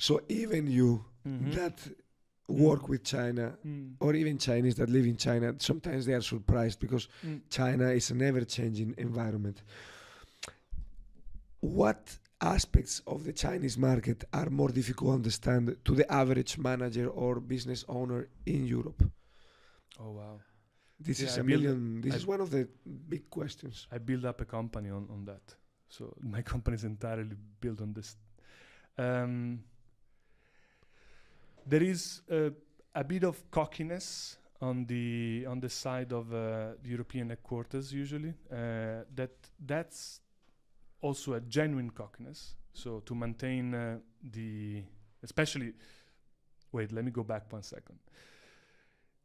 So even you that work with China, or even Chinese that live in China, sometimes they are surprised because China is an ever-changing environment. What aspects of the Chinese market are more difficult to understand to the average manager or business owner in Europe? Oh wow. This Yeah, is I a build million. This is one of the big questions. I built up a company on that. So my company is entirely built on this. There is a bit of cockiness on the side of the European headquarters usually. That's also a genuine cockiness. So to maintain especially, wait, let me go back 1 second.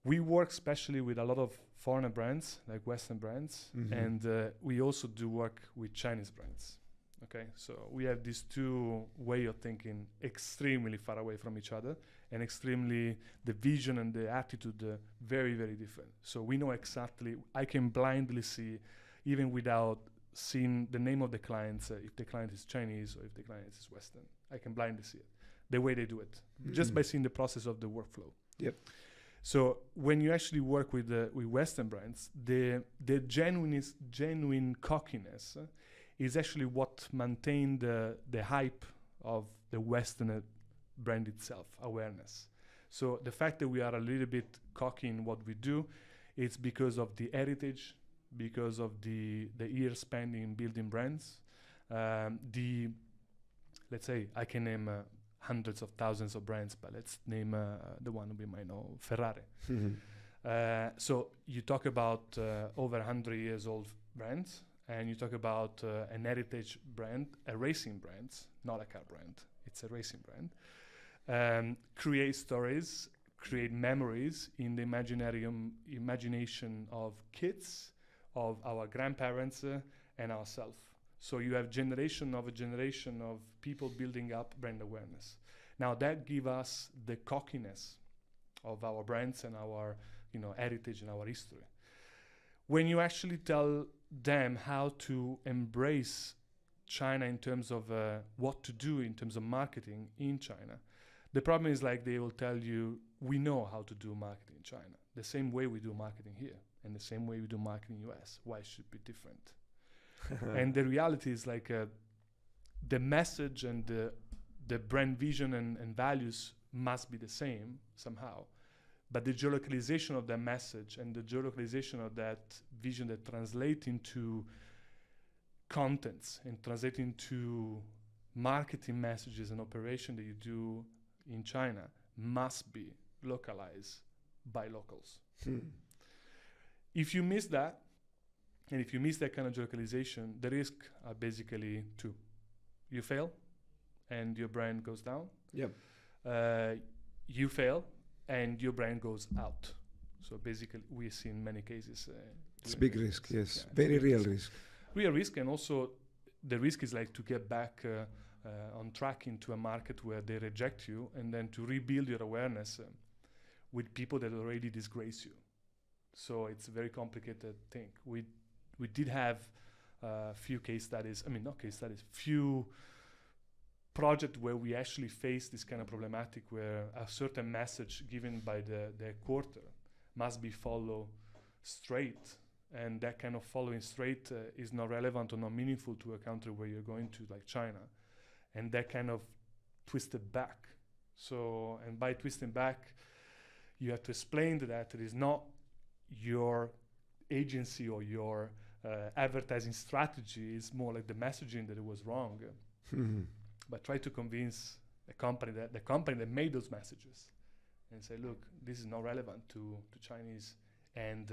We work especially with a lot of foreign brands, like Western brands, and we also do work with Chinese brands. Okay, so we have these two way of thinking extremely far away from each other, and extremely the vision and the attitude very, very different. So we know exactly, I can blindly see, even without seeing the name of the clients, if the client is Chinese or if the client is Western. I can blindly see it, the way they do it, just by seeing the process of the workflow. Yep. So when you actually work with Western brands, the genuine cockiness is actually what maintained the hype of the Western brand itself, awareness. So the fact that we are a little bit cocky in what we do, it's because of the heritage, because of the years spent in building brands. Let's say I can name hundreds of thousands of brands, but let's name the one we might know, Ferrari. So you talk about over 100 years old brands, and you talk about an heritage brand, a racing brand, not a car brand, it's a racing brand. Create stories, create memories in the imagination of kids, of our grandparents, and ourselves. So you have generation of people building up brand awareness. Now that gives us the cockiness of our brands and our heritage and our history. When you actually tell them how to embrace China in terms of what to do in terms of marketing in China, the problem is like they will tell you, we know how to do marketing in China, the same way we do marketing here and the same way we do marketing in US. Why should it be different? And the reality is like the message and the brand vision and values must be the same somehow. But the geolocalization of that message and the geolocalization of that vision that translate into contents and translate into marketing messages and operation that you do in China must be localized by locals. If you miss that, and if you miss that kind of geolocalization, the risk are basically two. You fail, and your brand goes down. Yep. You fail, and your brand goes out. So basically, we've seen many cases. It's a big risk, yes. Yeah, very real risk. Real risk, and also the risk is like to get back on track into a market where they reject you, and then to rebuild your awareness with people that already disgrace you. So it's a very complicated thing. We did have few case studies, not case studies, few project where we actually face this kind of problematic where a certain message given by the quarter must be followed straight, and that kind of following straight is not relevant or not meaningful to a country where you're going to, like China, and that kind of twisted back. So, and by twisting back, you have to explain that it is not your agency or your advertising strategy, is more like the messaging that it was wrong. But try to convince the company that made those messages and say, look, this is not relevant to Chinese, and